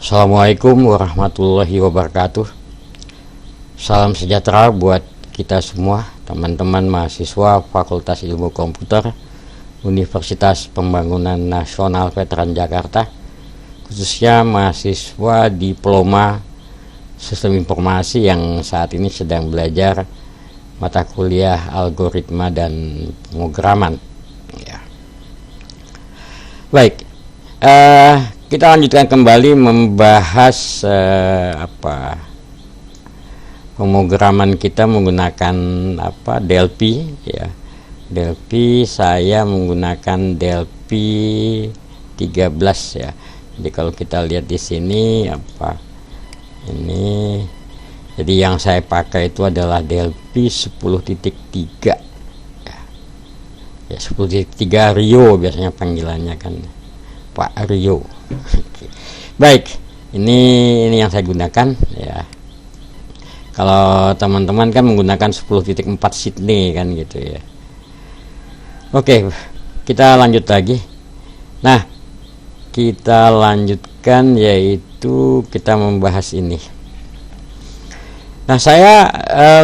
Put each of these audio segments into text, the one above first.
Assalamualaikum warahmatullahi wabarakatuh. Salam sejahtera buat kita semua, teman-teman mahasiswa Fakultas Ilmu Komputer Universitas Pembangunan Nasional Veteran Jakarta, khususnya mahasiswa Diploma Sistem Informasi yang saat ini sedang belajar mata kuliah algoritma dan pemrograman. Ya. Baik, kita lanjutkan kembali membahas pemrograman kita menggunakan Delphi ya. Delphi saya menggunakan Delphi 13 ya. Jadi kalau kita lihat di sini ini, jadi yang saya pakai itu adalah Delphi 10.3 ya, 10.3 Rio biasanya panggilannya kan, Pak Rio. Baik, ini yang saya gunakan ya. Kalau teman-teman kan menggunakan 10.4 Sydney kan gitu ya. Oke, kita lanjut lagi. Nah, kita lanjutkan yaitu kita membahas ini. Nah, saya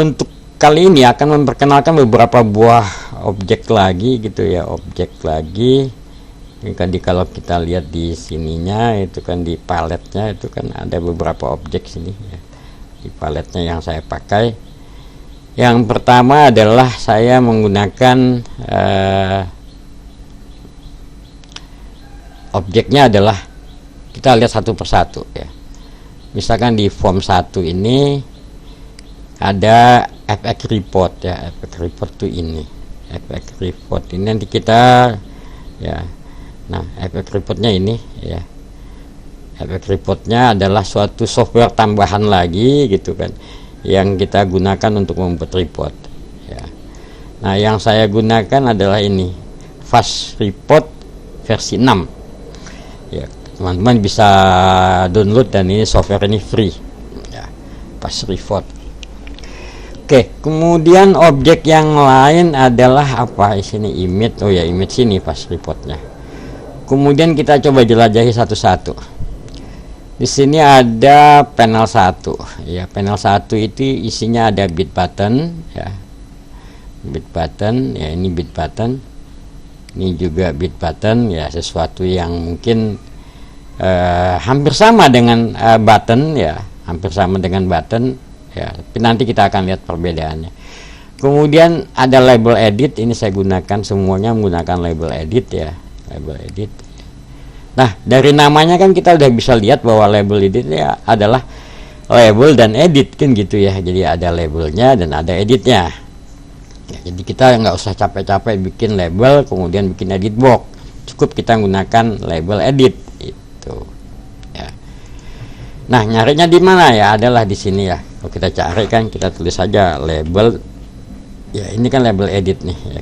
untuk kali ini akan memperkenalkan beberapa buah objek lagi gitu ya, objek lagi. Jadi kalau kita lihat di sininya itu kan di paletnya itu kan ada beberapa objek sini ya. Di paletnya yang saya pakai, yang pertama adalah saya menggunakan objeknya adalah, kita lihat satu persatu ya. Misalkan di form 1 ini ada FX report ya, FX report itu ini, FX report ini nanti kita ya. Nah, FX reportnya ini ya, FX reportnya adalah suatu software tambahan lagi gitu kan, yang kita gunakan untuk membuat report ya. Nah, yang saya gunakan adalah ini, Fast Report versi 6 ya. Teman-teman bisa download dan ini software ini free ya, Fast Report. Oke, kemudian objek yang lain adalah di sini image. Oh ya, image ini Fast Reportnya. Kemudian kita coba jelajahi satu-satu. Di sini ada panel 1 ya. Panel 1 itu isinya ada bit button ya. Bit button ya, ini bit button. Ini juga bit button ya, sesuatu yang mungkin hampir sama dengan button ya, hampir sama dengan button ya. Tapi nanti kita akan lihat perbedaannya. Kemudian ada label edit, ini saya gunakan semuanya menggunakan label edit ya. Label edit. Nah, dari namanya kan kita udah bisa lihat bahwa label edit ya adalah label dan edit kan gitu ya. Jadi ada labelnya dan ada editnya ya, jadi kita nggak usah capek-capek bikin label kemudian bikin edit box, cukup kita menggunakan label edit itu ya. Nah, nyarinya di mana ya? Adalah di sini ya. Kalau kita cari kan kita tulis saja label ya, ini kan label edit nih ya,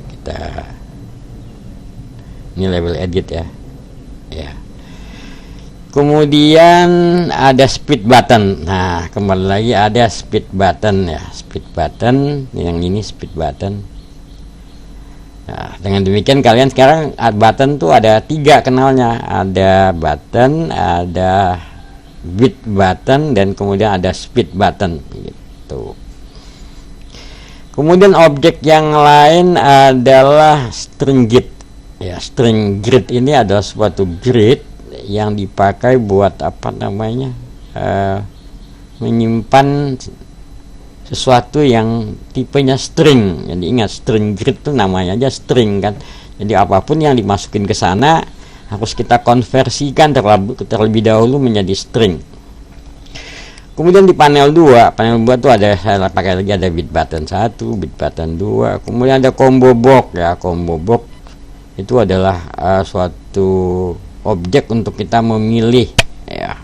ini label edit ya. Ya. Kemudian ada speed button. Nah, kembali lagi ada speed button ya, speed button. Yang ini speed button. Nah, dengan demikian kalian sekarang button tuh ada 3 kenalnya. Ada button, ada bit button, dan kemudian ada speed button gitu. Kemudian objek yang lain adalah string grid. Ya, string grid ini adalah suatu grid yang dipakai buat menyimpan sesuatu yang tipenya string. Jadi ingat, string grid itu namanya aja string kan. Jadi apapun yang dimasukin ke sana harus kita konversikan terlebih dahulu menjadi string. Kemudian di panel 2 itu ada, saya pakai lagi, ada bit button 1, bit button 2, kemudian ada combo box ya. Combo box itu adalah suatu objek untuk kita memilih ya.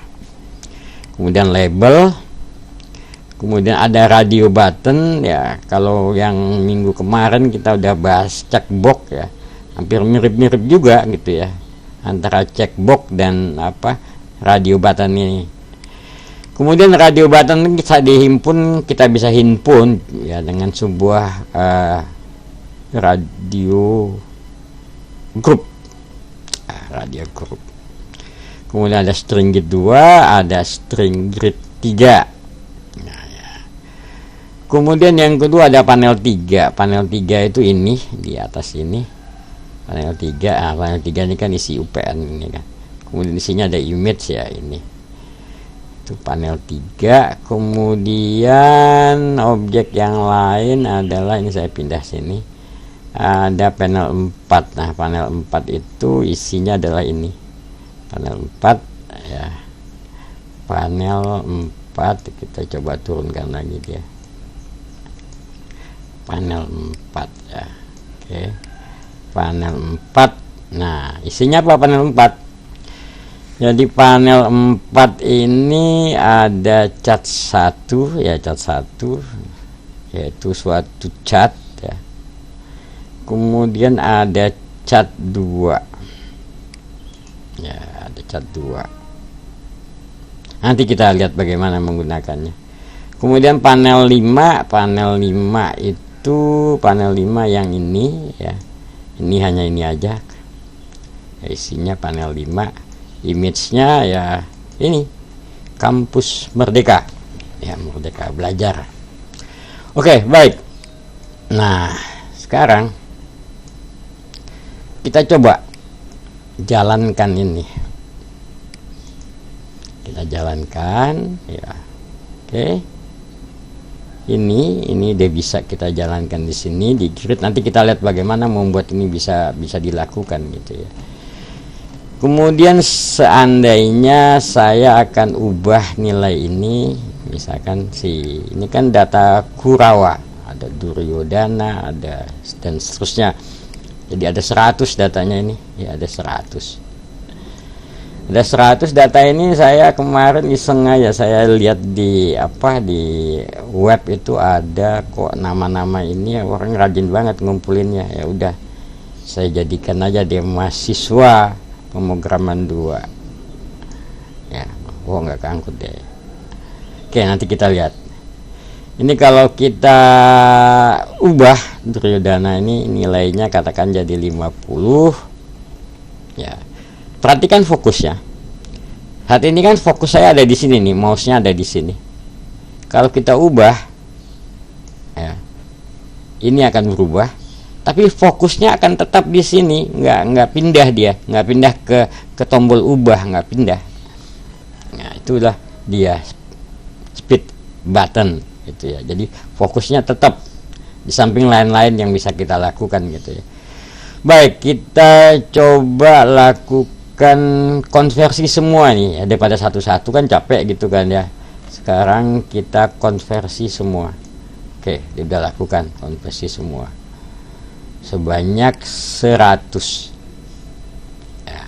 Kemudian label, kemudian ada radio button ya. Kalau yang minggu kemarin kita udah bahas checkbox ya, hampir mirip-mirip juga gitu ya antara checkbox dan radio button ini. Kemudian radio button kita bisa himpun ya dengan sebuah radio group. kemudian ada string grid 2, ada string grid 3. Nah, ya. Kemudian yang kedua ada panel 3. Panel 3 itu ini di atas ini. Panel 3, panel 3 ini kan isi UPN ini kan. Kemudian isinya ada image ya ini. Itu panel 3. Kemudian objek yang lain adalah ini, saya pindah sini. Ada panel 4. Nah, panel 4 itu isinya adalah ini. Panel 4 ya. Panel 4 kita coba turunkan lagi dia. Panel 4 ya. Oke. Panel 4. Nah, isinya apa panel 4? Jadi panel 4 ini ada cat 1 ya, cat 1 yaitu suatu cat ya. Kemudian ada cat 2 ya, ada cat 2. Nanti kita lihat bagaimana menggunakannya. Kemudian panel 5, panel 5 itu panel 5 yang ini ya. Ini hanya ini aja ya, isinya panel 5. Image-nya ya ini Kampus Merdeka ya, Merdeka Belajar. Oke, baik. Nah, sekarang kita coba jalankan ini. Kita jalankan ya. Oke. Ini dia bisa kita jalankan di sini di grid. Nanti kita lihat bagaimana membuat ini bisa dilakukan gitu ya. Kemudian seandainya saya akan ubah nilai ini, misalkan ini kan data Kurawa, ada Duryodana, ada dan seterusnya. Jadi ada 100 datanya ini, ya ada 100. Ada 100 data ini, saya kemarin iseng aja, saya lihat di web itu ada kok nama-nama ini, orang rajin banget ngumpulinnya. Ya udah, saya jadikan aja dia mahasiswa pemrograman 2 ya. Nggak keangkut deh. Oke, nanti kita lihat ini. Kalau kita ubah Duryodana ini nilainya katakan jadi 50 ya. Perhatikan fokusnya. Saat ini kan fokus saya ada di sini nih, mouse-nya ada di sini. Kalau kita ubah ya, ini akan berubah, tapi fokusnya akan tetap di sini, nggak pindah dia, nggak pindah ke tombol ubah, nggak pindah. Nah, itulah dia speed button gitu ya. Jadi fokusnya tetap di samping lain-lain yang bisa kita lakukan gitu ya. Baik, kita coba lakukan konversi semua nih. Daripada satu-satu kan capek gitu kan ya. Sekarang kita konversi semua. Oke, dia udah lakukan konversi semua sebanyak 100 ya.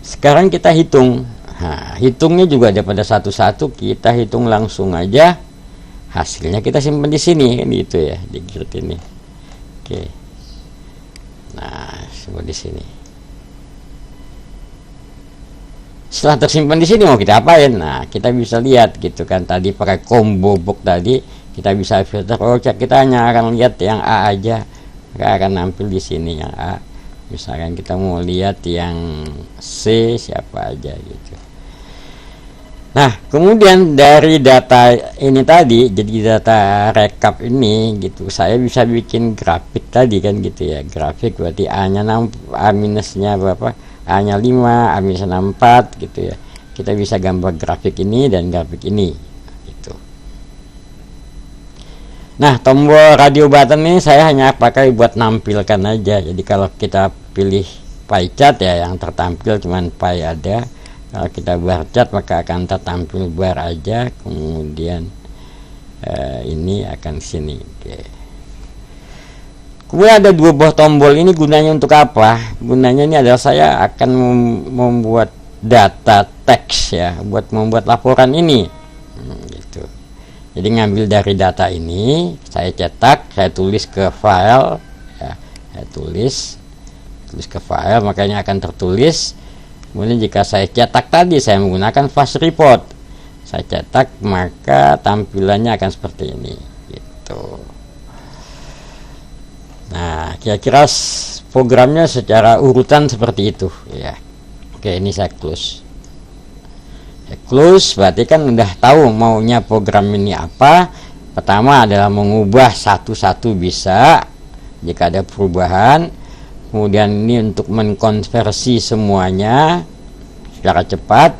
Sekarang kita hitung. Nah, hitungnya juga daripada satu-satu, kita hitung langsung aja. Hasilnya kita simpan di sini kan gitu ya, di grid ini. Oke. Nah, simpan di sini. Setelah tersimpan di sini mau kita apain? Nah, kita bisa lihat gitu kan, tadi pakai combo box tadi kita bisa filter. Oh, kita hanya akan lihat yang A aja, maka akan nampil di sini yang A. Misalkan kita mau lihat yang C, siapa aja gitu. Nah, kemudian dari data ini tadi, jadi data rekap ini gitu, saya bisa bikin grafik tadi kan gitu ya. Grafik berarti A-nya 6, A minusnya berapa? A-nya 5, A minusnya 4 gitu ya. Kita bisa gambar grafik ini dan grafik ini. Nah, tombol radio button ini saya hanya pakai buat nampilkan aja. Jadi kalau kita pilih pie chart ya, yang tertampil cuman pie ada. Kalau kita bar chart maka akan tertampil bar aja. Kemudian ini akan sini. Oke. Kemudian ada dua buah tombol ini, gunanya untuk apa? Gunanya ini adalah saya akan membuat data teks ya, buat membuat laporan ini. Gitu. Jadi ngambil dari data ini, saya cetak, saya tulis ke file ya, saya tulis ke file, makanya akan tertulis. Kemudian jika saya cetak tadi, saya menggunakan fast report, saya cetak, maka tampilannya akan seperti ini gitu. Nah, kira-kira programnya secara urutan seperti itu ya. Oke, ini saya close. Close berarti kan udah tahu maunya program ini apa. Pertama adalah mengubah satu-satu bisa jika ada perubahan. Kemudian ini untuk mengkonversi semuanya secara cepat.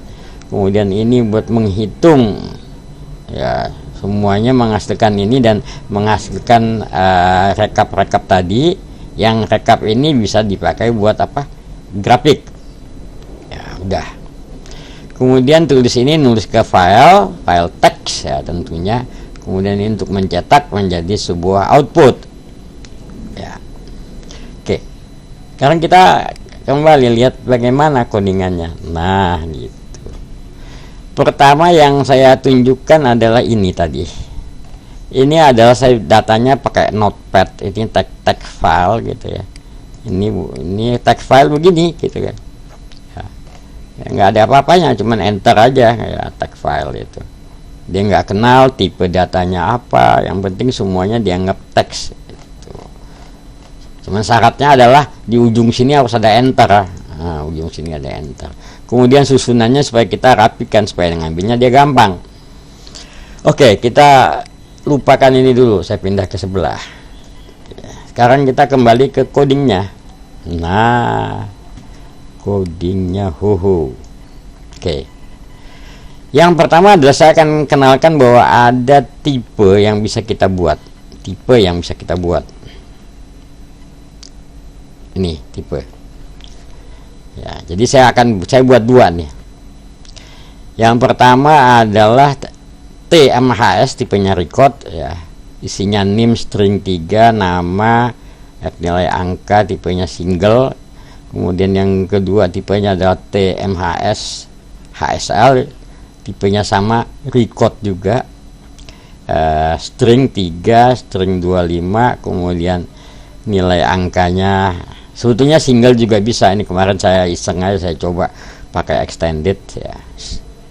Kemudian ini buat menghitung ya semuanya, menghasilkan ini dan menghasilkan rekap-rekap tadi. Yang rekap ini bisa dipakai buat apa? Grafik. Ya udah. Kemudian tulis ini, nulis ke file teks ya tentunya. Kemudian ini untuk mencetak menjadi sebuah output. Ya. Oke. Sekarang kita kembali lihat bagaimana codingannya. Nah, gitu. Pertama yang saya tunjukkan adalah ini tadi. Ini adalah saya datanya pakai notepad. Ini text file gitu ya. Ini text file begini gitu kan. Ya, nggak ada apa-apanya, cuman enter aja ya, text file itu. Dia nggak kenal tipe datanya apa, yang penting semuanya dianggap teks gitu. Cuman syaratnya adalah di ujung sini harus ada enter. Nah, ujung sini ada enter. Kemudian susunannya supaya kita rapikan, supaya ngambilnya dia gampang. Oke, kita lupakan ini dulu, saya pindah ke sebelah. Sekarang kita kembali ke codingnya. Nah, codingnya Oke. Yang pertama adalah saya akan kenalkan bahwa ada tipe yang bisa kita buat. Tipe yang bisa kita buat. Ini tipe. Ya, jadi saya buat dua nih. Yang pertama adalah TMHS, tipenya record ya. Isinya name string 3, nama, nilai angka, tipenya single. Kemudian yang kedua tipenya adalah TMHS HSL, tipenya sama record juga, string 3, string 25, kemudian nilai angkanya sebetulnya single juga bisa. Ini kemarin saya iseng aja, saya coba pakai extended ya,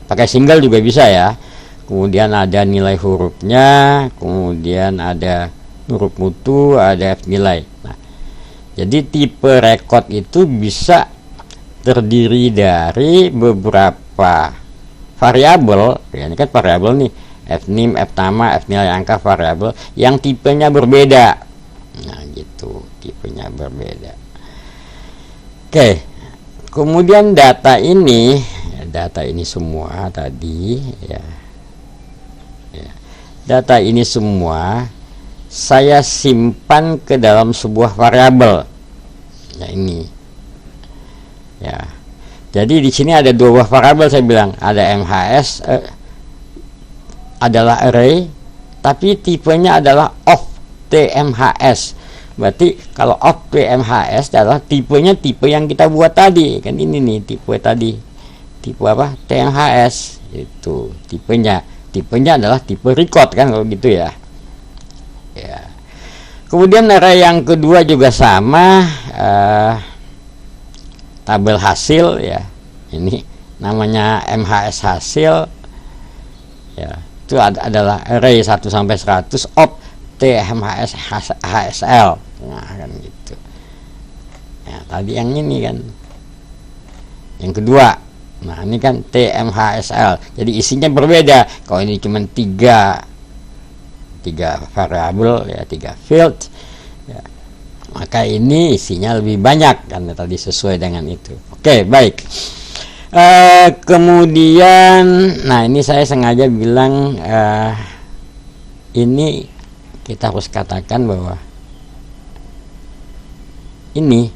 pakai single juga bisa ya. Kemudian ada nilai hurufnya, kemudian ada huruf mutu, ada nilai. Nah, jadi tipe record itu bisa terdiri dari beberapa variabel. Ya, ini kan variabel nih, fnim, fnama, fnilai angka, variabel yang tipenya berbeda. Nah, gitu, tipenya berbeda. Oke. Kemudian data ini semua tadi ya. Data ini semua saya simpan ke dalam sebuah variabel. Ya ini. Ya. Jadi di sini ada dua buah variabel, saya bilang ada MHS adalah array, tapi tipenya adalah of TMHS. Berarti kalau of TMHS adalah tipenya tipe yang kita buat tadi. Kan ini nih tipe tadi. Tipe apa? TMHS. Itu tipenya. Tipenya adalah tipe record kan kalau gitu ya. Ya. Kemudian array yang kedua juga sama, tabel hasil ya. Ini namanya MHS hasil. Ya, itu adalah array 1 sampai 100 of TMHS HSL. Nah, kan gitu. Ya, tadi yang ini kan. Yang kedua. Nah, ini kan TMHSL. Jadi isinya berbeda. Kalau ini cuma tiga variabel ya, 3 field ya, maka ini isinya lebih banyak karena tadi sesuai dengan itu. Oke, baik. Kemudian nah ini saya sengaja bilang ini kita harus katakan bahwa ini,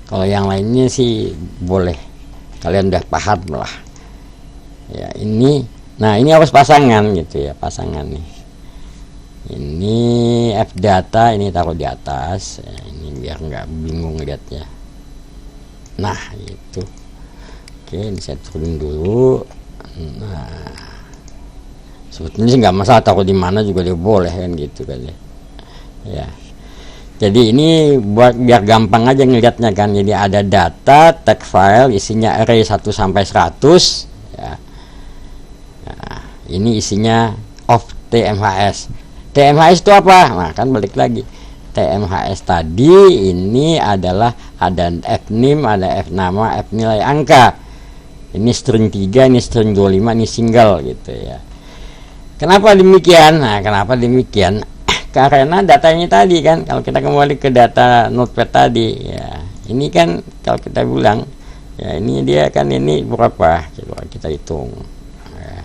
kalau yang lainnya sih boleh, kalian udah paham lah ya. Ini nah ini harus pasangan gitu ya, pasangan nih. Ini F data ini taruh di atas ya, ini biar nggak bingung lihatnya. Nah itu oke, ini saya turun dulu. Nah sebetulnya sih nggak masalah taruh di mana juga dia boleh kan gitu kan ya. Jadi ini buat biar gampang aja ngelihatnya kan. Jadi ada data text file isinya array 1 sampai 100 ya. Nah, ini isinya of TMHS. TMHS itu apa? Nah, kan balik lagi. TMHS tadi ini adalah ada fnim, ada f nama, f nilai angka. Ini string 3, ini string 25, ini single gitu ya. Kenapa demikian? Nah, kenapa demikian? Karena datanya tadi kan, kalau kita kembali ke data notepad tadi ya, ini kan kalau kita bilang ya, ini dia kan ini berapa? Coba kita hitung ya.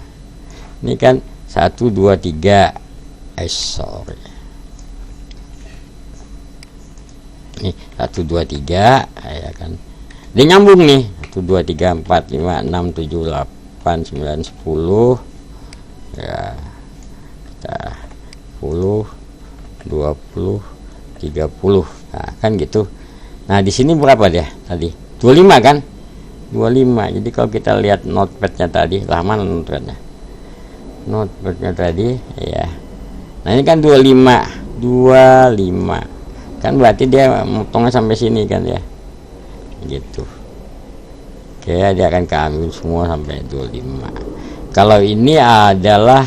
Ini kan 1, 2, 3 sorry, ini 1, 2, 3 ya kan, dia nyambung nih 1, 2, 3, 4, 5, 6, 7, 8, 9, 10 ya, kita 10, 20, 30 nah kan gitu. Nah di sini berapa dia tadi? 25 kan, 25. Jadi kalau kita lihat notepadnya tadi, lama notepadnya tadi ya. Nah ini kan 25 kan, berarti dia motongnya sampai sini kan ya, gitu. Oke, dia akan keambil semua sampai 25. Kalau ini adalah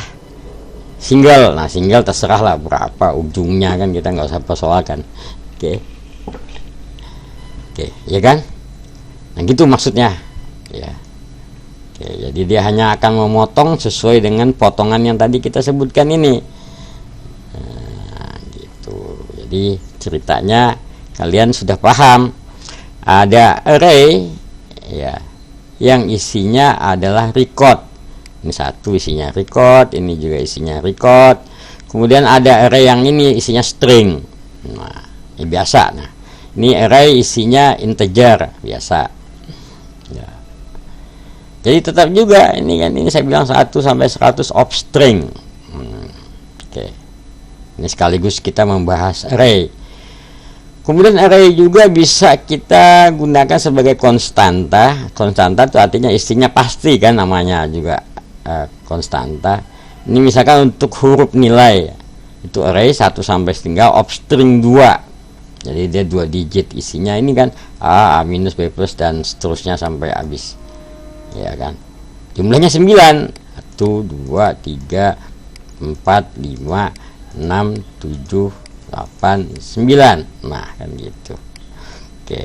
single, nah single terserah lah berapa ujungnya kan, kita nggak usah persoalkan. Oke, ya kan? Nah gitu maksudnya ya. Oke, jadi dia hanya akan memotong sesuai dengan potongan yang tadi kita sebutkan ini. Nah, gitu. Jadi ceritanya kalian sudah paham. Ada array ya yang isinya adalah record. Ini satu isinya record, ini juga isinya record. Kemudian ada array yang ini isinya string. Nah, ini biasa. Nah, ini array isinya integer biasa. Ya. Jadi tetap juga ini kan, ini saya bilang 1 sampai 100 of string. Oke. Ini sekaligus kita membahas array. Kemudian array juga bisa kita gunakan sebagai konstanta. Konstanta itu artinya isinya pasti kan, namanya juga konstanta. Ini misalkan untuk huruf nilai itu array 1 sampai setengah of string 2. Jadi dia 2 digit isinya, ini kan A minus B plus dan seterusnya sampai habis. Ya kan, jumlahnya 9, 1, 2, 3, 4, 5, 6, 7, 8, 9. Nah kan gitu. Oke.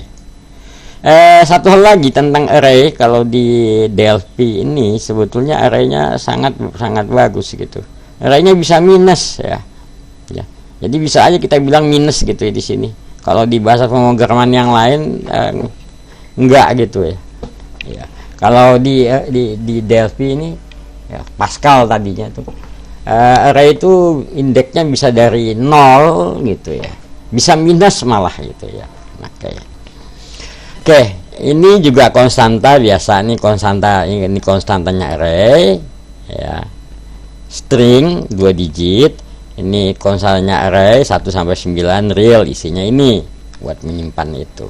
Satu hal lagi tentang array, kalau di DLP ini sebetulnya arraynya sangat bagus gitu. Arraynya bisa minus ya. Jadi bisa aja kita bilang minus gitu ya di sini. Kalau di bahasa pemrograman yang lain enggak gitu ya. Kalau di Delphi ini ya, Pascal tadinya tuh array itu indeksnya bisa dari 0 gitu ya, bisa minus malah gitu ya. Oke, ini juga konstanta biasa nih, ini konstantanya array ya, string 2 digit. Ini konstantanya array 1 sampai 9 real, isinya ini buat menyimpan itu.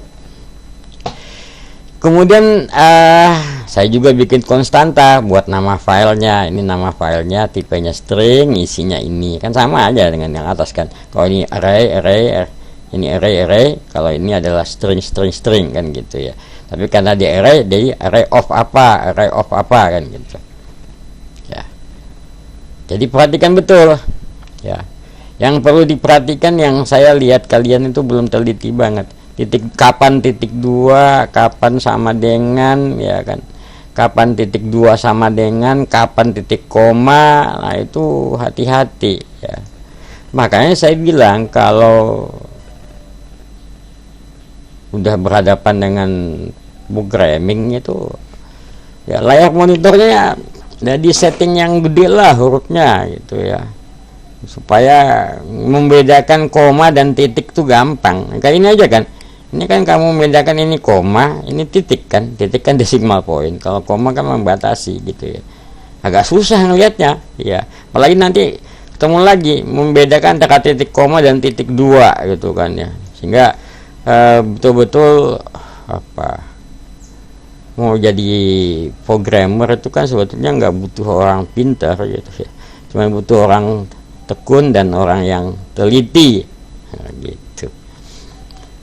Kemudian saya juga bikin konstanta buat nama filenya. Ini nama filenya tipenya string, isinya ini kan sama aja dengan yang atas kan. Kalau ini array, ini array. Kalau ini adalah string kan gitu ya. Tapi karena di array, jadi array of apa kan gitu. Ya. Jadi perhatikan betul. Ya. Yang perlu diperhatikan, yang saya lihat kalian itu belum teliti banget. Kapan titik 2, kapan sama dengan ya kan, kapan titik 2 sama dengan, kapan titik koma. Nah itu hati-hati ya. Makanya saya bilang kalau udah berhadapan dengan programming itu ya, layar monitornya ya di setting yang gede lah hurufnya gitu ya, supaya membedakan koma dan titik tuh gampang. Kayak ini aja kan. Ini kan kamu membedakan ini koma, ini titik kan decimal point. Kalau koma kan membatasi gitu ya. Agak susah ngelihatnya ya. Apalagi nanti ketemu lagi membedakan antara titik koma dan titik 2 gitu kan ya. Sehingga betul-betul apa, mau jadi programmer itu kan sebetulnya nggak butuh orang pintar gitu ya. Cuma butuh orang tekun dan orang yang teliti gitu.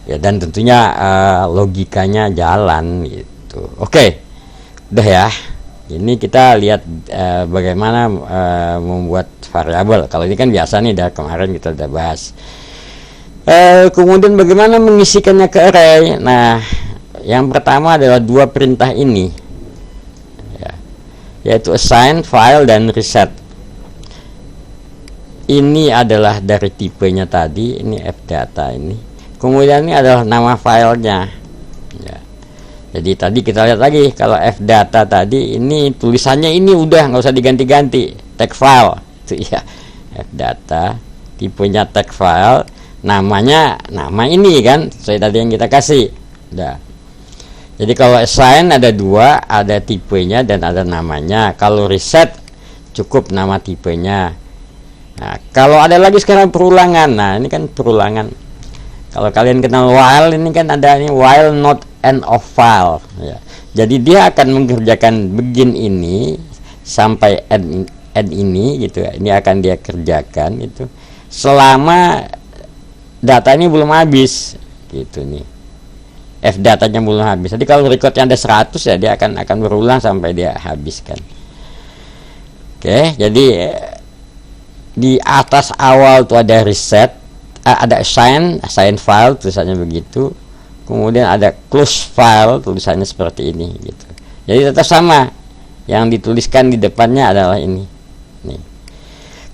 Ya, dan tentunya logikanya jalan gitu. Oke, udah ya. Ini kita lihat bagaimana membuat variabel. Kalau ini kan biasa nih, dari kemarin kita udah bahas. Kemudian bagaimana mengisikannya ke array? Nah, yang pertama adalah dua perintah ini, ya, yaitu assign, file, dan reset. Ini adalah dari tipenya tadi, ini fdata ini. Kemudian ini adalah nama filenya. Ya. Jadi tadi kita lihat lagi, kalau fdata tadi ini tulisannya ini udah nggak usah diganti-ganti, text file, itu ya, fdata, tipenya text file. Namanya nama ini kan sesuai tadi yang kita kasih. Udah. Jadi kalau assign ada dua, ada tipenya dan ada namanya. Kalau reset cukup nama tipenya. Nah, kalau ada lagi sekarang perulangan. Nah, ini kan perulangan. Kalau kalian kenal while, ini kan ada ini while not end of file ya. Jadi dia akan mengerjakan begin ini sampai end ini gitu ya. Ini akan dia kerjakan itu selama data ini belum habis gitu nih, datanya belum habis. Jadi kalau recordnya ada 100 ya dia akan berulang sampai dia habiskan. Oke, jadi di atas awal tuh ada reset, ada assign file tulisannya begitu, kemudian ada close file tulisannya seperti ini gitu. Jadi tetap sama, yang dituliskan di depannya adalah ini nih.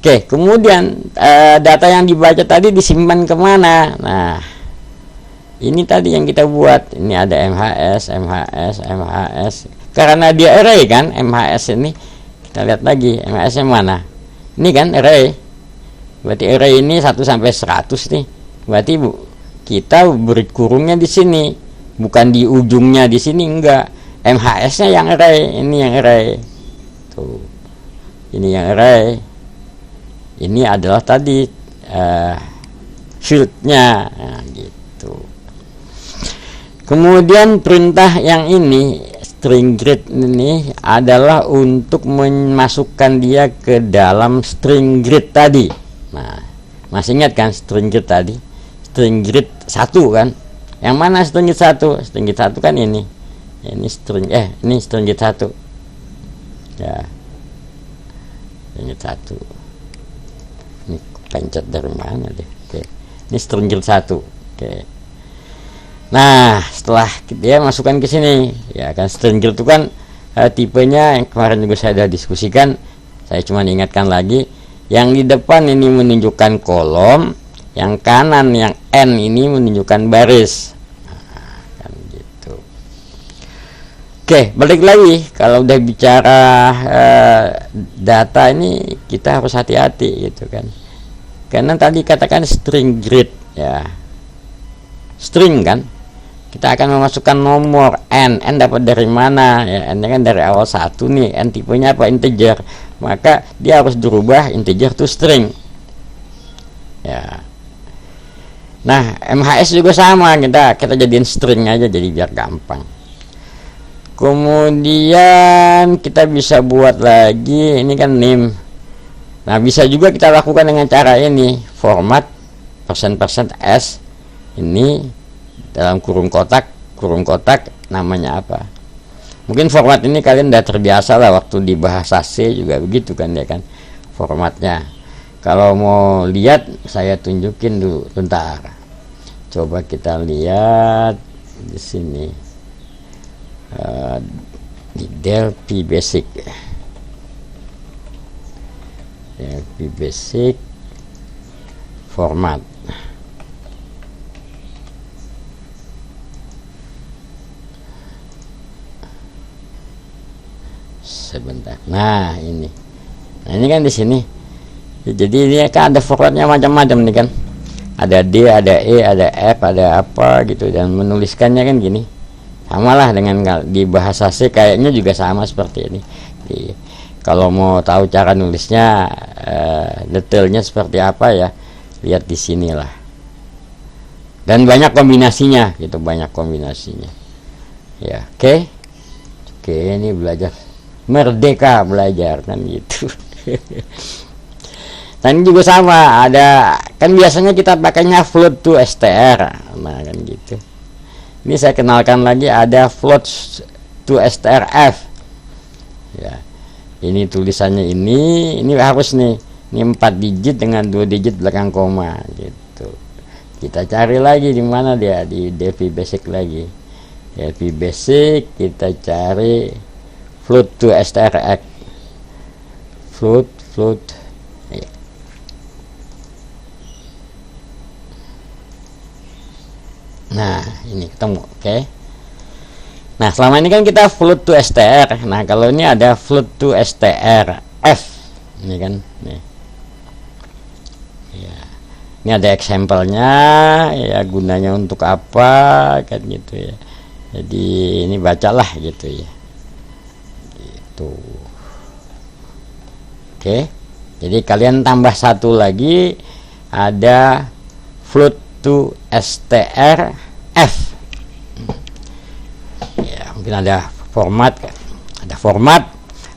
Oke, kemudian data yang dibaca tadi disimpan kemana? Nah, ini tadi yang kita buat. Ini ada MHS. Karena dia array kan, MHS ini. Kita lihat lagi, MHS-nya mana? Ini kan array. Berarti array ini 1 sampai 100 nih. Berarti kita beri kurungnya di sini, bukan di ujungnya di sini, enggak. MHS-nya yang array, ini yang array. Tuh. Ini yang array. Ini adalah tadi fieldnya, nah, gitu. Kemudian perintah yang ini string greet ini adalah untuk memasukkan dia ke dalam string greet tadi. Nah, masih ingat kan string greet tadi? String greet 1 kan? Yang mana string greet 1? String greet 1 kan ini. Ini ini string greet 1. Ya. String greet 1. Ini pencet dari mana deh. Oke. Ini string greet 1. Oke. Nah, setelah dia masukkan ke sini, ya kan string greet itu kan tipenya yang kemarin juga saya sudah diskusikan. Saya cuma ingatkan lagi, yang di depan ini menunjukkan kolom, yang kanan yang N ini menunjukkan baris. Nah, kan gitu. Oke, balik lagi, kalau udah bicara data ini kita harus hati-hati gitu kan. Karena tadi katakan string greet ya. String kan. Kita akan memasukkan nomor N dapat dari mana ya? N kan dari awal 1 nih, N tipenya apa? Integer. Maka dia harus dirubah integer to string. Ya. Nah, MHS juga sama, kita jadiin string aja jadi biar gampang. Kemudian kita bisa buat lagi, ini kan name. Nah, bisa juga kita lakukan dengan cara ini, format %s ini dalam kurung kotak namanya apa. Mungkin format ini kalian udah terbiasa lah, waktu di bahasa C juga begitu kan ya kan formatnya. Kalau mau lihat saya tunjukin dulu bentar. Coba kita lihat di sini di Delphi Basic. Delphi Basic format. Sebentar. Nah, ini kan di sini. Jadi ini kan ada formatnya macam-macam nih kan. Ada D, ada E, ada F, ada apa gitu, dan menuliskannya kan gini. Samalah dengan di bahasa C, kayaknya juga sama seperti ini. Kalau mau tahu cara nulisnya, detailnya seperti apa ya, lihat di sinilah. Dan banyak kombinasinya gitu, banyak kombinasinya. Ya, oke. Oke, ini belajar merdeka belajar kan gitu. Dan ini juga sama, ada kan biasanya kita pakainya float to str. Nah kan gitu. Ini saya kenalkan lagi, ada float to strf ya. Ini tulisannya ini harus nih, ini 4 digit dengan 2 digit belakang koma gitu. kita cari lagi di mana dia, di Delphi Basic lagi. Delphi Basic kita cari float to strx, float ya. Nah ini ketemu, oke. Nah selama ini kan kita float to str. Nah kalau ini ada float to strf, ini kan nih. Ya. Ini ada example-nya ya, gunanya untuk apa kan gitu ya. Jadi ini bacalah gitu ya. Gitu. Oke. Jadi kalian tambah satu lagi, ada float to strf. Ya, mungkin ada format kan.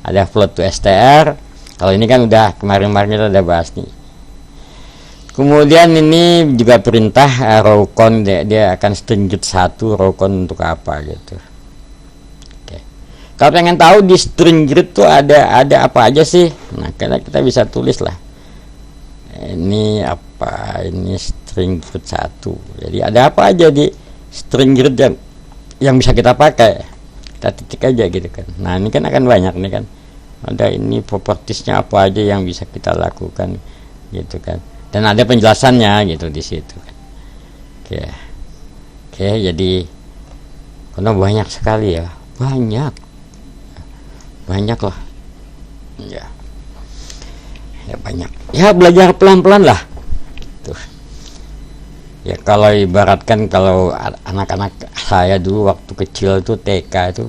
Ada float to str. Kalau ini kan udah kemarin-kemarin kita udah bahas nih. Kemudian ini juga perintah row count, dia akan string grid 1 row count untuk apa gitu. Oke. Kalau pengen tahu di string grid tuh ada apa aja sih? Nah, karena kita bisa tulis lah. Ini apa? Ini string grid 1. Jadi ada apa aja di string grid yang bisa kita pakai? Kita titik aja gitu kan. Nah, ini kan akan banyak nih kan. Ada ini propertiesnya apa aja yang bisa kita lakukan gitu kan. Dan ada penjelasannya gitu di situ kan. Oke, jadi karena banyak sekali ya, banyak lah ya banyak ya, belajar pelan-pelan lah tuh ya. Kalau ibaratkan kalau anak-anak saya dulu waktu kecil tuh TK itu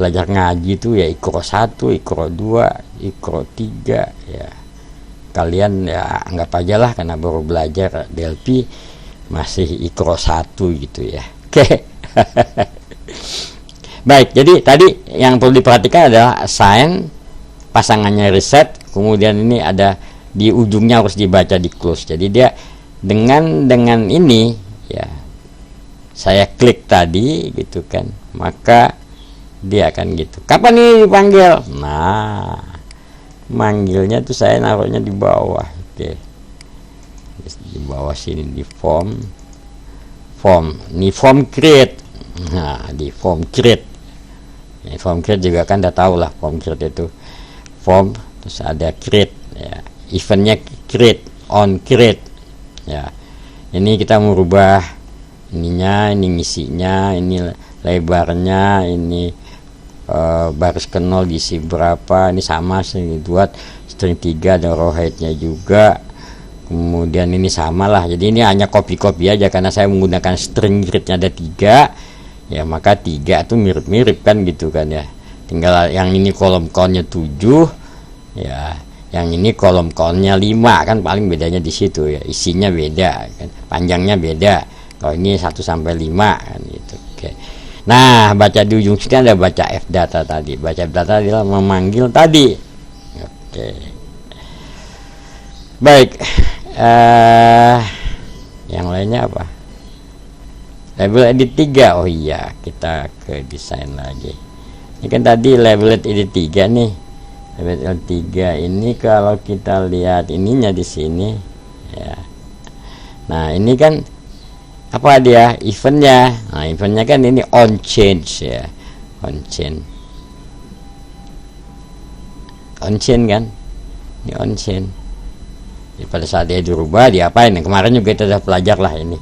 belajar ngaji tuh ya Iqra 1, Iqra 2, Iqra 3 ya. Kalian ya anggap aja lah karena baru belajar Delphi masih Iqra 1 gitu ya. Oke. Baik, jadi tadi yang perlu diperhatikan adalah assign, pasangannya reset, kemudian ini ada di ujungnya harus dibaca di close. Jadi dia dengan ini ya, saya klik tadi gitu kan, maka dia akan gitu. Kapan ini dipanggil? Nah, manggilnya tuh saya naruhnya di bawah. Oke. Di bawah sini di form. Ini form create. Nah, di form create. Ini form create juga kan udah tahu lah, form create itu form terus ada create ya. Eventnya create, on create ya. Ini kita merubah ininya, ini ngisinya, ini lebarnya, ini baris ke 0 diisi berapa, ini sama string 2, string 3 ada row height-nya juga. Kemudian ini sama lah, jadi ini hanya copy aja karena saya menggunakan string grid-nya ada 3 ya, maka 3 itu mirip-mirip kan gitu kan ya. Tinggal yang ini kolom count-nya 7 ya, yang ini kolom count-nya 5 kan, paling bedanya di situ ya, isinya beda kan, panjangnya beda. Kalau ini 1 sampai 5 kan gitu. Oke. Nah, baca di ujung sini ada baca F data tadi. Baca F data adalah memanggil tadi. Oke. Baik. Yang lainnya apa? Label edit 3. Oh iya, kita ke desain lagi. Ini kan tadi label edit 3 nih. Label edit 3 ini kalau kita lihat ininya di sini ya. Nah, ini kan apa dia eventnya? Nah, eventnya kan ini on change ya, on change kan, ini on change. Jadi pada saat dia dirubah diapain? Nah, kemarin juga kita sudah belajar lah ini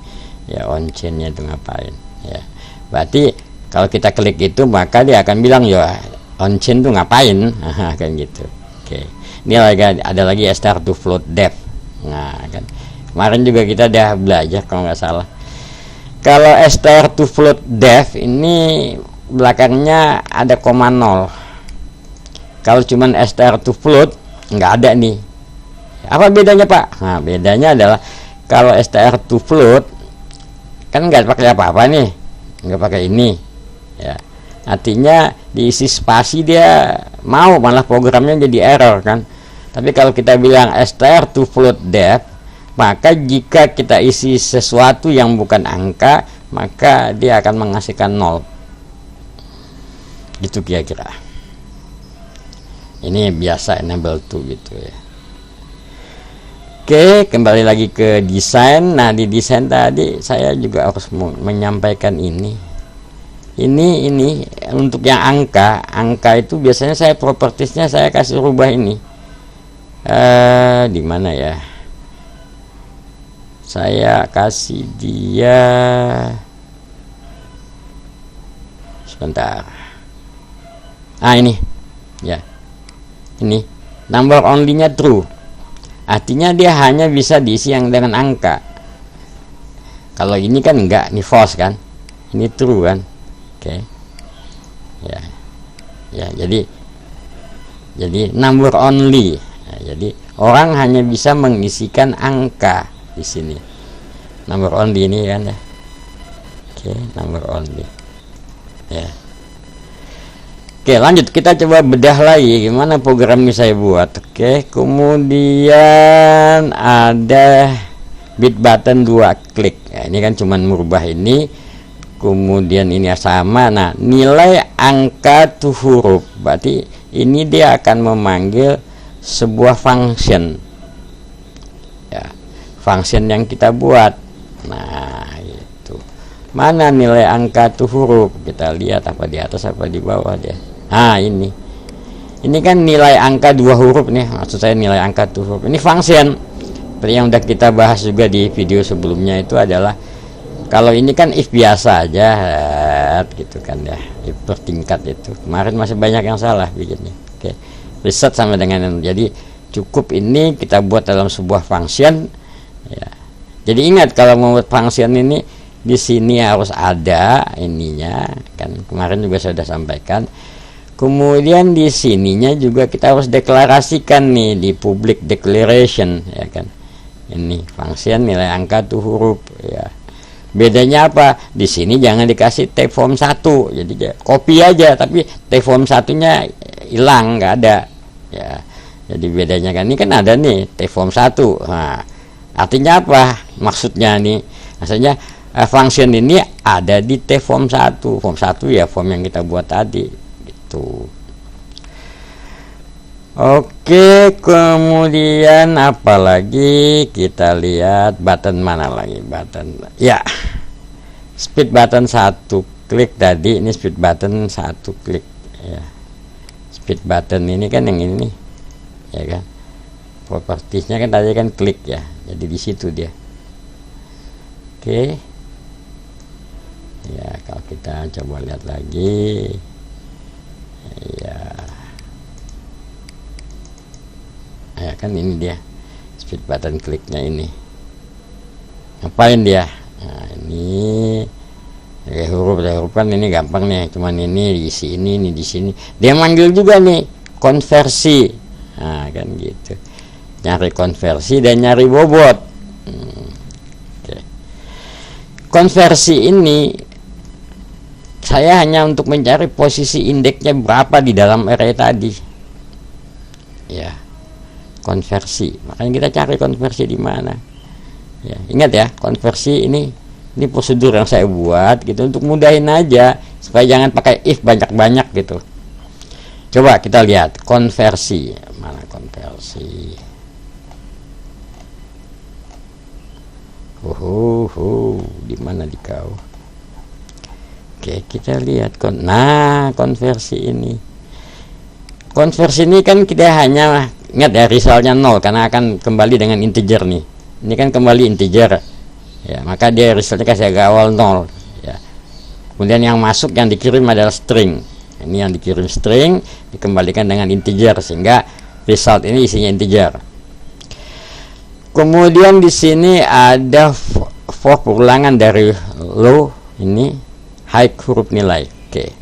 ya, on change-nya itu ngapain ya. Berarti kalau kita klik itu maka dia akan bilang ya on change itu ngapain, kan gitu. Oke, ini ada lagi start to float depth. Nah kan kemarin juga kita udah belajar kalau nggak salah. Kalau str to float depth ini belakangnya ada koma 0. Kalau cuman str to float nggak ada nih. Apa bedanya Pak? Nah, bedanya adalah kalau str to float kan nggak pakai apa-apa nih, nggak pakai ini ya. Artinya diisi spasi dia mau, malah programnya jadi error kan. Tapi kalau kita bilang str to float depth, maka jika kita isi sesuatu yang bukan angka, maka dia akan menghasilkan 0. Gitu kira-kira. Ini biasa enable to gitu ya. Oke, kembali lagi ke desain. Nah, di desain tadi saya juga harus menyampaikan ini untuk yang angka itu biasanya saya propertiesnya saya kasih rubah ini di mana ya, saya kasih dia sebentar. Ini ya, ini number only nya true, artinya dia hanya bisa diisi yang dengan angka. Kalau ini kan enggak, ini false kan, ini true kan. Oke. Ya, jadi number only. Jadi orang hanya bisa mengisikan angka di sini. Number only ini kan ya. Oke, number only. Ya. Oke, lanjut kita coba bedah lagi gimana program ini saya buat. Oke, kemudian ada bit button 2 klik. Ya, ini kan cuman merubah ini. Kemudian ini sama. Nah, nilai angka tuh huruf. Berarti ini dia akan memanggil sebuah function. Ya, function yang kita buat. Nah, itu. Mana nilai angka tuh huruf? Kita lihat apa di atas apa di bawah dia. Ini kan nilai angka 2 huruf nih, maksud saya nilai angka 2 huruf ini function. Seperti yang udah kita bahas juga di video sebelumnya, itu adalah kalau ini kan if biasa aja gitu kan ya, if bertingkat itu. Kemarin masih banyak yang salah bikinnya. Oke, reset sama dengan jadi cukup ini kita buat dalam sebuah function ya. Jadi ingat kalau mau buat function ini di sini harus ada ininya kan, kemarin juga saya sudah sampaikan. Kemudian di sininya juga kita harus deklarasikan nih di public declaration ya kan. Ini function nilai angka tuh huruf ya. Bedanya apa? Di sini jangan dikasih type form 1. Jadi copy aja tapi type form satunya hilang, nggak ada. Ya. Jadi bedanya kan ini kan ada nih type form 1. Nah, artinya apa? Maksudnya nih, maksudnya function ini ada di type form 1. Form 1 ya form yang kita buat tadi. Oke, kemudian apalagi kita lihat button mana lagi, button ya, speed button 1 klik tadi, ini speed button 1 klik ya. Speed button ini kan yang ini ya kan, propertiesnya kan tadi kan klik ya, jadi di situ dia. Oke ya, kalau kita coba lihat lagi ya kan ini dia speed button kliknya ini ngapain dia. Nah, ini huruf kan ini gampang nih, cuman ini diisi ini di sini dia manggil juga nih konversi. Nah kan gitu, nyari konversi dan nyari bobot. Okay. Konversi ini saya hanya untuk mencari posisi indeksnya berapa di dalam array tadi ya, konversi. Makanya kita cari konversi di mana ya. Ingat ya, konversi ini prosedur yang saya buat gitu untuk mudahin aja supaya jangan pakai if banyak-banyak gitu. Coba kita lihat konversi, mana konversi. Di mana di kau? Oke, kita lihat konversi ini. Konversi ini kan kita hanya ingat ya, resultnya 0 karena akan kembali dengan integer nih. Ini kan kembali integer. Ya, maka dia resultnya kasih agak awal 0 ya. Kemudian yang masuk yang dikirim adalah string. Ini yang dikirim string dikembalikan dengan integer sehingga result ini isinya integer. Kemudian di sini ada for ulangan dari low ini high huruf nilai. Oke.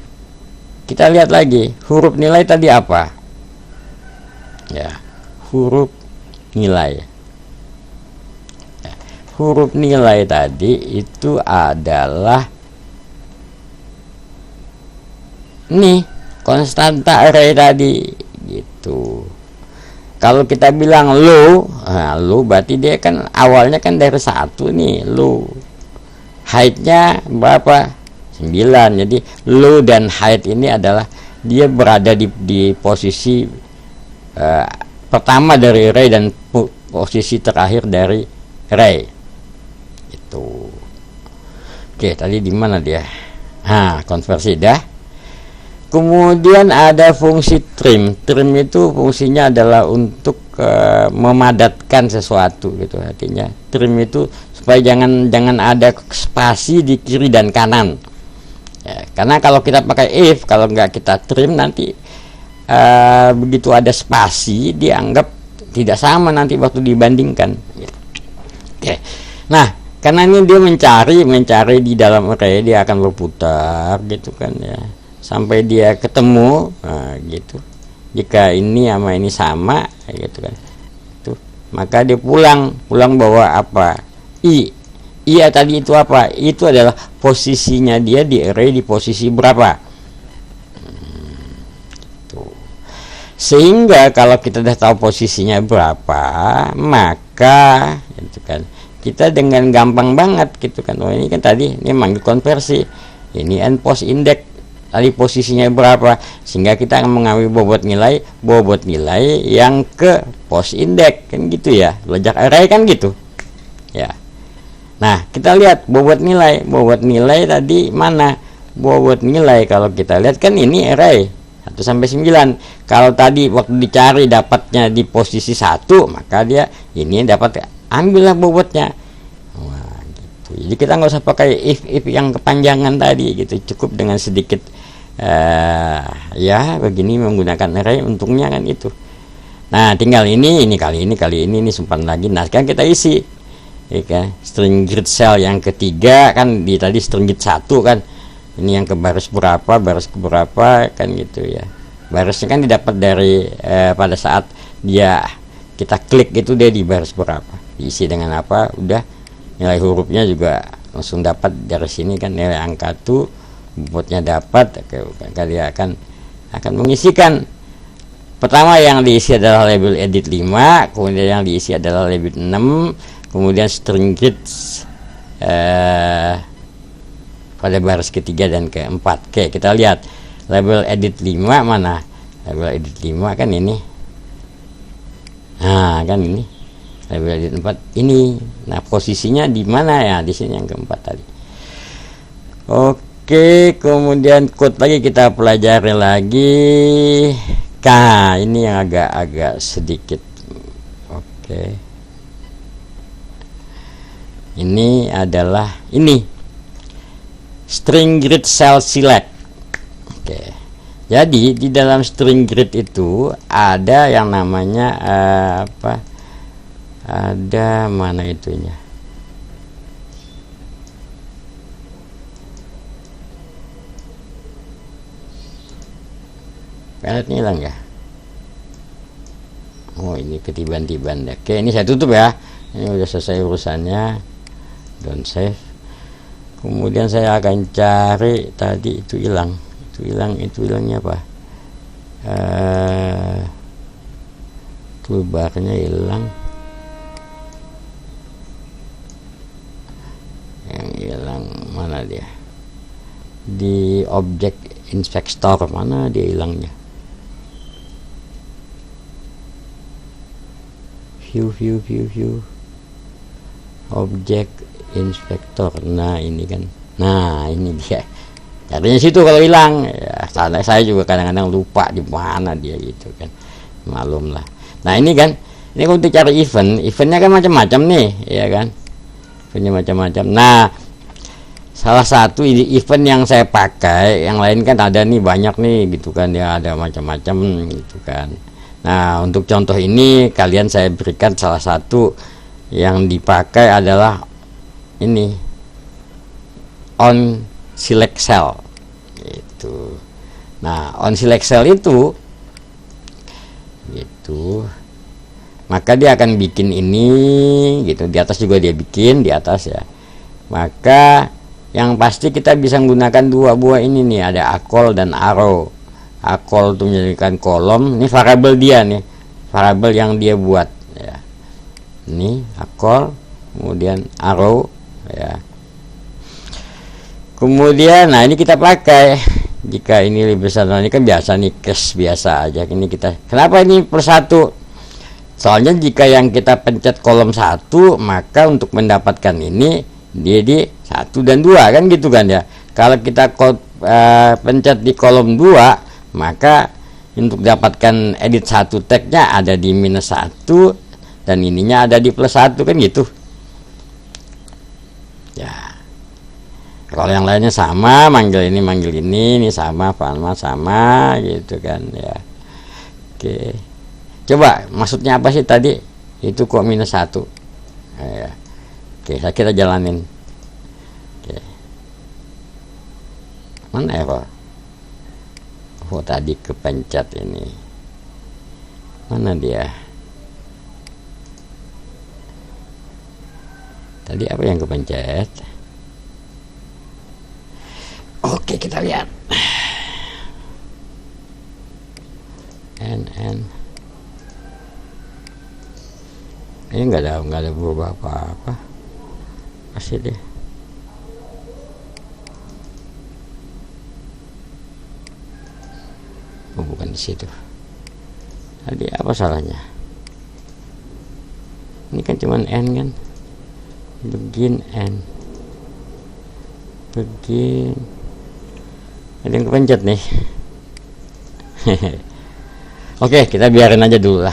Kita lihat lagi huruf nilai tadi apa? Ya, huruf nilai. Ya, huruf nilai tadi itu adalah nih konstanta array tadi gitu. Kalau kita bilang low, low berarti dia kan awalnya kan dari 1 nih, low. Height-nya berapa? 9. Jadi low dan height ini adalah dia berada di posisi pertama dari array dan posisi terakhir dari array itu. Oke, tadi di mana dia? Konversi dah. Kemudian ada fungsi trim. Trim itu fungsinya adalah untuk memadatkan sesuatu gitu. Artinya trim itu supaya jangan ada spasi di kiri dan kanan. Ya, karena kalau kita pakai if, kalau nggak kita trim nanti begitu ada spasi dianggap tidak sama nanti waktu dibandingkan. Oke. Nah, karena ini dia mencari di dalam array, dia akan berputar gitu kan ya, sampai dia ketemu gitu. Jika ini sama ini sama gitu kan, itu maka dia pulang bawa apa? Iya tadi itu apa? Itu adalah posisinya dia di array di posisi berapa? Sehingga kalau kita sudah tahu posisinya berapa, maka gitu kan, kita dengan gampang banget gitu kan. Oh ini kan tadi ini manggil konversi, ini end post index, tadi posisinya berapa, sehingga kita akan mengambil bobot nilai yang ke post index kan gitu ya. Belajar array kan gitu ya. Nah kita lihat bobot nilai tadi mana? Bobot nilai kalau kita lihat kan ini array 1 sampai 9. Kalau tadi waktu dicari dapatnya di posisi 1, maka dia ini dapat, ambillah bobotnya. Wah, gitu. Jadi kita nggak usah pakai if yang kepanjangan tadi gitu. Cukup dengan sedikit ya begini menggunakan array, untungnya kan itu. Nah, tinggal ini kali ini simpan lagi. Nah, sekarang kita isi. Ya kan? String grid cell yang ketiga kan di tadi string grid 1 kan. Ini yang ke baris berapa kan gitu ya. Barisnya kan didapat dari pada saat kita klik itu dia di baris berapa, diisi dengan apa, udah nilai hurufnya juga langsung dapat dari sini kan, nilai angka tuh bobotnya dapat. Kalian akan mengisikan. Pertama yang diisi adalah label edit 5, kemudian yang diisi adalah label 6, kemudian string grid pada baris ketiga dan keempat. Oke, kita lihat label edit 5 mana? Label edit 5 kan ini. Nah, kan ini. Label edit 4 ini. Nah, posisinya di mana ya? Di sini yang keempat tadi. Oke, kemudian code lagi kita pelajari lagi. Nah, ini yang agak sedikit. Oke. Ini adalah string grid cell select. Oke. Jadi di dalam string grid itu ada yang namanya apa? Ada mana itunya? Peletnya hilang ya? Oh, ini ketiban-tiban deh. Oke, ini saya tutup ya. Ini udah selesai urusannya. Don't save. Kemudian saya akan cari tadi itu hilangnya apa? Toolbarnya hilang. Yang hilang mana dia? Di object inspector mana dia hilangnya? View. Object inspector. Nah ini kan, ini dia. Carinya situ kalau hilang ya. Saya juga kadang-kadang lupa di mana dia gitu kan, malum lah. Nah ini kan, ini untuk cari eventnya kan macam-macam nih ya kan, eventnya macam-macam. Nah salah satu event yang saya pakai, yang lain kan ada nih banyak nih gitu kan ya, ada macam-macam gitu kan. Nah untuk contoh ini kalian saya berikan salah satu yang dipakai adalah ini on select cell itu. Nah on select cell itu gitu, maka dia akan bikin ini gitu, di atas juga dia bikin di atas ya. Maka yang pasti kita bisa menggunakan dua buah ini nih, ada acol dan arrow. Acol itu menjadikan kolom, ini variabel dia nih, variabel yang dia buat ya. Ini acol, kemudian arrow ya. Kemudian nah ini kita pakai jika ini lebih besar. Nah, ini kan biasa nih, cache biasa aja. Ini kita, kenapa ini per satu? Soalnya jika yang kita pencet kolom 1, maka untuk mendapatkan ini dia di 1 dan 2 kan gitu kan ya. Kalau kita pencet di kolom 2, maka untuk dapatkan edit 1 tagnya ada di -1 dan ininya ada di +1 kan gitu ya. Kalau yang lainnya sama, manggil ini sama, sama gitu kan ya. Oke, coba maksudnya apa sih tadi itu kok -1 ya. Oke, kita jalanin. Oke, mana error? Oh, tadi kepencet ini, mana dia tadi, apa yang kepencet? Oke, kita lihat. N ini nggak ada berubah apa-apa, pasti deh. Oh, bukan di situ. Tadi apa salahnya? Ini kan cuman N kan, begin N, begin. Ada yang kepencet nih. Oke, kita biarin aja dulu lah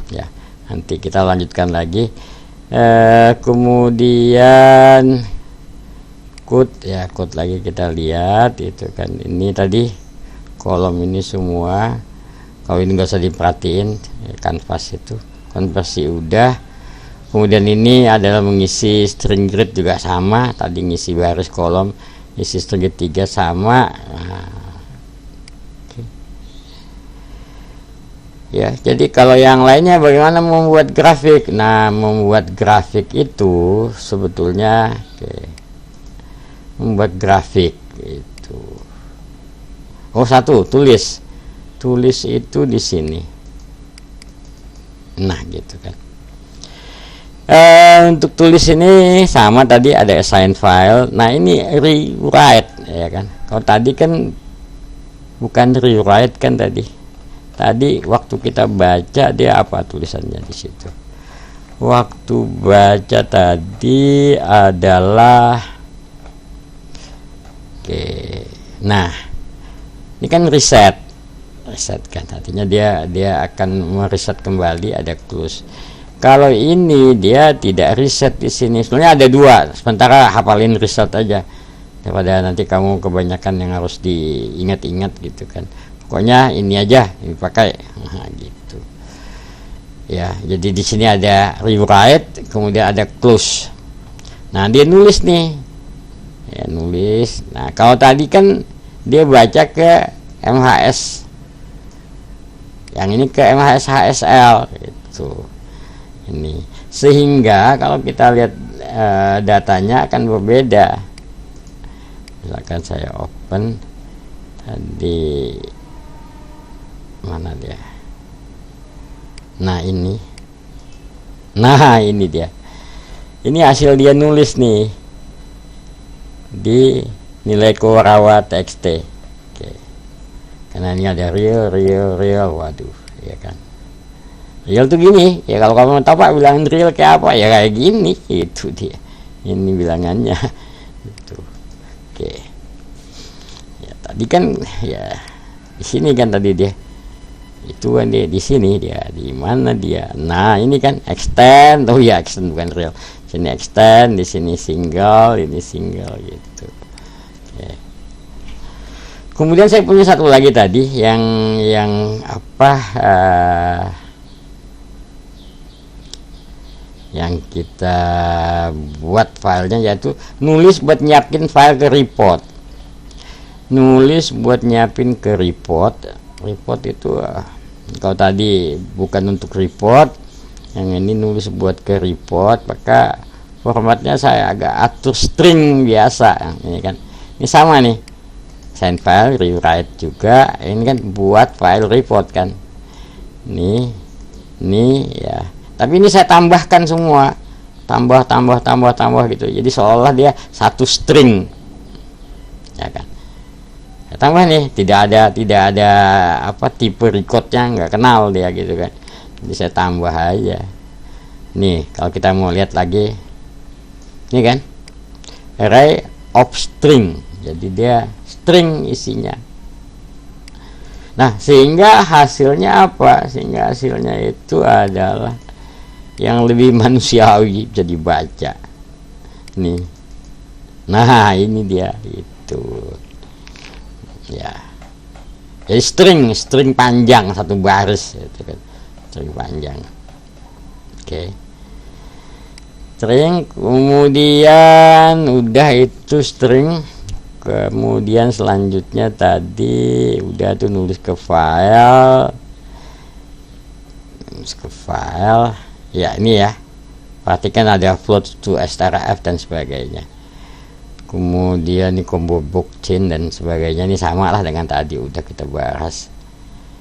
ya, nanti kita lanjutkan lagi. Kemudian code lagi kita lihat itu kan. Ini tadi kolom ini semua, kalau ini nggak usah diperhatiin ya, kanvas itu konversi udah. Kemudian ini adalah mengisi string grid juga sama, tadi ngisi baris kolom, isi string grid 3 sama. Ya, jadi kalau yang lainnya bagaimana membuat grafik? Nah, membuat grafik itu sebetulnya membuat grafik itu, satu, tulis itu di sini. Nah, gitu kan. Untuk tulis ini sama, tadi ada assign file. Nah, ini rewrite ya kan. Kalau tadi kan bukan rewrite kan tadi. Tadi waktu kita baca dia apa tulisannya di situ? Waktu baca tadi adalah nah, ini kan reset kan, artinya dia akan mereset kembali, ada close. Kalau ini dia tidak reset di sini. Sebenarnya ada dua, sementara hafalin reset aja daripada nanti kamu kebanyakan yang harus diingat-ingat gitu kan. Pokoknya ini aja dipakai, gitu ya. Jadi di sini ada rewrite, kemudian ada close. Nah, dia nulis nih ya, nulis. Nah, kalau tadi kan dia baca ke MHS, yang ini ke MHS HSL gitu. Ini sehingga kalau kita lihat datanya akan berbeda. Misalkan saya open tadi, mana dia? Nah, ini dia. Ini hasil dia nulis nih di nilai Korawa TXT. Oke. Karena ini ada real. Waduh, ya kan. Real tuh gini. Ya kalau kamu tahu Pak bilangin real kayak apa? Ya kayak gini. Itu dia. Ini bilangannya. Gitu. Oke. Ya, tadi kan ya di sini kan tadi dia. Itu kan dia di sini, dia di mana dia. Nah, ini kan extend, extend bukan real. Sini extend, di sini single, ini single gitu. Oke. Kemudian saya punya satu lagi tadi yang apa? Yang kita buat filenya, yaitu nulis buat nyiapin file ke report. Nulis buat nyiapin ke report. Report itu kalau tadi bukan untuk report, yang ini nulis buat ke report, maka formatnya saya agak atur string biasa. Ini kan, ini sama nih, send file, rewrite juga. Ini kan buat file report kan. Ini ya. Tapi ini saya tambahkan semua, tambah gitu. Jadi seolah dia satu string, ya kan. Tambah nih, tidak ada apa tipe recordnya, nggak kenal dia gitu kan. Jadi saya tambah aja. Nih kalau kita mau lihat lagi, ini kan array of string, jadi dia string isinya. Nah sehingga hasilnya apa? Sehingga hasilnya itu adalah yang lebih manusiawi, bisa dibaca nih. Nah ini dia itu ya, jadi string panjang satu baris itu kan, string panjang. Oke. String, kemudian udah itu string, kemudian selanjutnya tadi udah tuh nulis ke file, ya ini ya, perhatikan ada float to strf dan sebagainya. Kemudian ini combo blockchain dan sebagainya, ini sama lah dengan tadi udah kita bahas.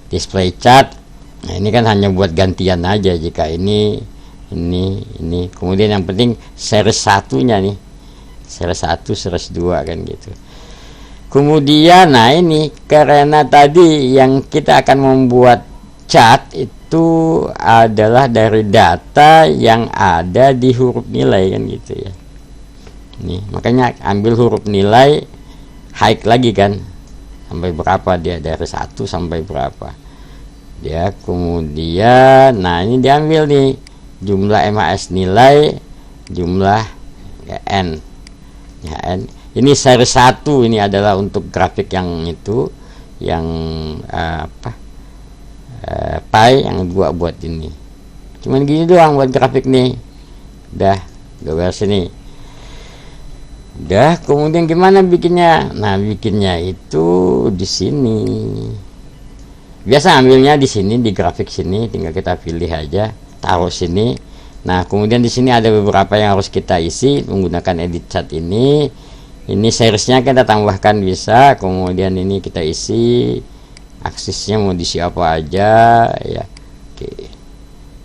Display chart, nah ini kan hanya buat gantian aja jika ini. Kemudian yang penting series satunya nih, series 1 series 2 kan gitu. Kemudian nah ini karena tadi yang kita akan membuat chart itu adalah dari data yang ada di huruf nilai kan gitu ya. Nih makanya ambil huruf nilai, high lagi kan, sampai berapa dia, dari 1 sampai berapa dia. Kemudian nah ini diambil nih jumlah MHS nilai, jumlah ya, n ya, n ini seri 1 ini adalah untuk grafik yang itu, yang pi yang 2 buat ini. Cuman gini doang buat grafik nih. Udah gambar sini. Udah, kemudian gimana bikinnya? Nah, bikinnya itu di sini. Biasa ambilnya di sini, di grafik sini, tinggal kita pilih aja, taruh sini. Nah, kemudian di sini ada beberapa yang harus kita isi menggunakan edit chart ini. Ini seriesnya kita tambahkan bisa, kemudian ini kita isi, aksisnya mau diisi apa aja ya. Oke.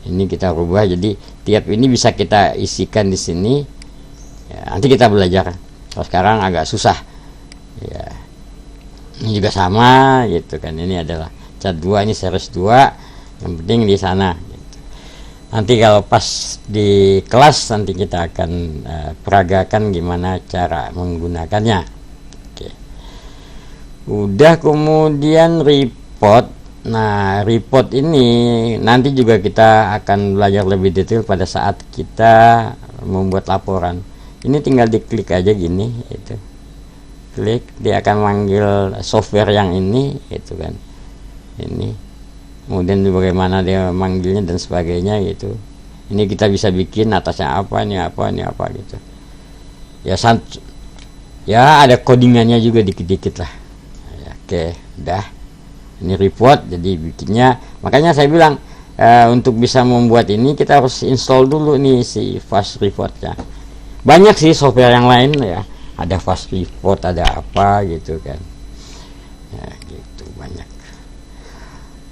Ini kita rubah jadi tiap ini bisa kita isikan di sini. Ya, nanti kita belajar. Kalau sekarang agak susah. Ya. Ini juga sama gitu kan. Ini adalah chart 2, ini series 2. Yang penting di sana gitu. Nanti kalau pas di kelas nanti kita akan peragakan gimana cara menggunakannya. Oke. Udah, kemudian report. Nah, report ini nanti juga kita akan belajar lebih detail pada saat kita membuat laporan. Ini tinggal diklik aja gini, itu klik, dia akan manggil software yang ini, itu kan, ini. Kemudian bagaimana dia manggilnya dan sebagainya gitu. Ini kita bisa bikin atasnya apa, ini apa gitu. Ya ya ada codingannya juga dikit-dikit lah. Ya, oke, udah. Ini report, jadi bikinnya. Makanya saya bilang untuk bisa membuat ini kita harus install dulu nih si fast reportnya. Banyak sih software yang lain ya, ada fast report, ada apa gitu kan ya, gitu banyak.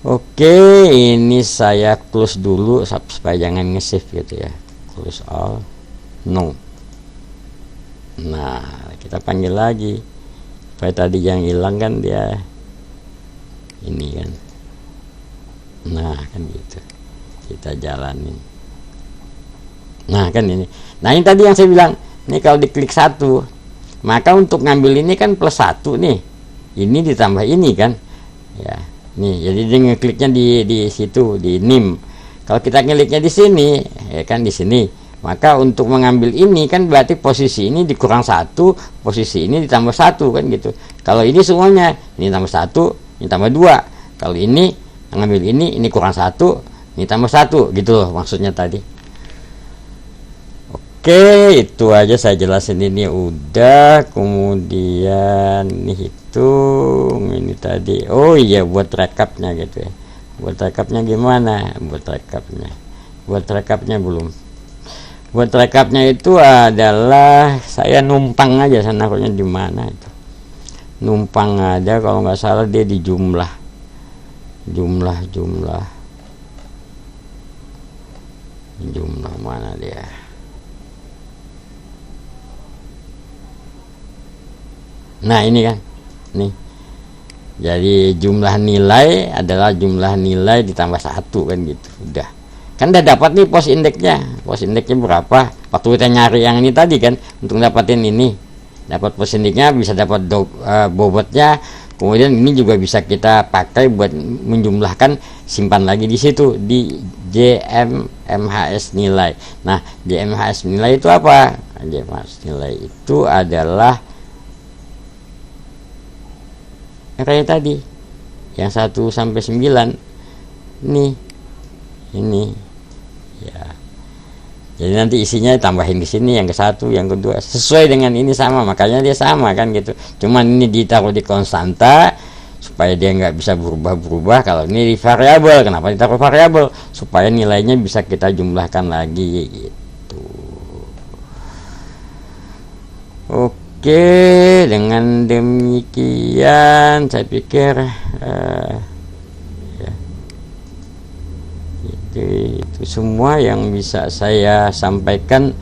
Oke, ini saya close dulu supaya jangan nge-save gitu ya, close all, no. Nah, kita panggil lagi supaya tadi yang hilang kan dia ini kan. Nah kan gitu, kita jalanin. Nah kan ini. Nah ini tadi yang saya bilang, ini kalau diklik 1, maka untuk ngambil ini kan plus 1 nih, ini ditambah ini kan ya, nih jadi dia ngekliknya di situ, di nim. Kalau kita ngekliknya di sini ya kan, di sini, maka untuk mengambil ini kan berarti posisi ini dikurang 1, posisi ini ditambah 1 kan gitu. Kalau ini semuanya, ini tambah 1, ini tambah 2. Kalau ini ngambil ini kurang 1, ini tambah 1 gitu loh maksudnya tadi. Oke, itu aja saya jelasin ini udah. Kemudian ini hitung ini tadi. Oh iya, buat rekapnya gitu ya. Buat rekapnya gimana? Buat rekapnya belum. Buat rekapnya itu adalah saya numpang aja, saya naruhnya di mana itu. Numpang aja, kalau nggak salah dia di jumlah mana dia. Nah ini kan, nih Jadi jumlah nilai adalah jumlah nilai ditambah 1 kan gitu. Udah. Kan udah dapat nih pos indeksnya. Pos indeksnya berapa? Waktu kita nyari yang ini tadi kan untuk dapatin ini. Dapat pos indeksnya, bisa dapat bobotnya. Kemudian ini juga bisa kita pakai buat menjumlahkan, simpan lagi di situ di JMHS nilai. Nah, JMHS nilai itu apa? JMHS nilai itu adalah kayak tadi yang 1 sampai 9 ini ya. Jadi nanti isinya tambahin di sini yang ke-1, yang kedua sesuai dengan ini sama, makanya dia sama kan gitu. Cuman ini ditaruh di konstanta supaya dia nggak bisa berubah-berubah. Kalau ini di variabel, kenapa ditaruh variabel? Supaya nilainya bisa kita jumlahkan lagi gitu. Oke, dengan demikian saya pikir itu semua yang bisa saya sampaikan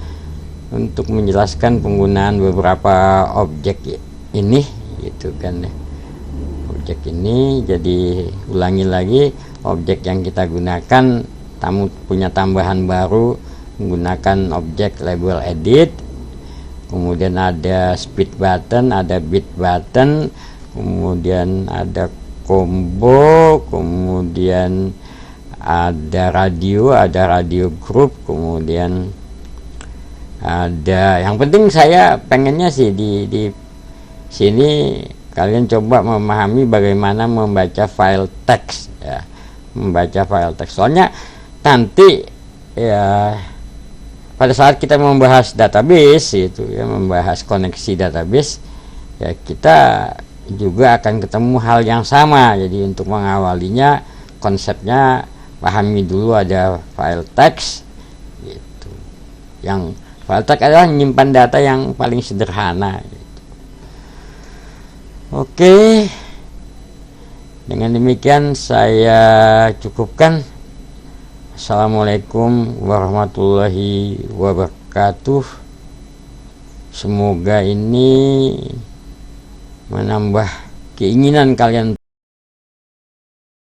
untuk menjelaskan penggunaan beberapa objek ini gitu kan ya. Objek ini, jadi ulangi lagi, objek yang kita gunakan, tamu punya tambahan baru menggunakan objek label edit, kemudian ada speed button, ada bit button, kemudian ada combo, kemudian ada radio group, kemudian ada, yang penting saya pengennya sih di sini kalian coba memahami bagaimana membaca file teks ya, membaca file teks. Soalnya nanti ya pada saat kita membahas database itu ya, membahas koneksi database ya, kita juga akan ketemu hal yang sama. Jadi untuk mengawalinya, konsepnya pahami dulu ada file text gitu. Yang file text adalah menyimpan data yang paling sederhana gitu. Oke, dengan demikian saya cukupkan. Assalamualaikum warahmatullahi wabarakatuh. Semoga ini menambah keinginan kalian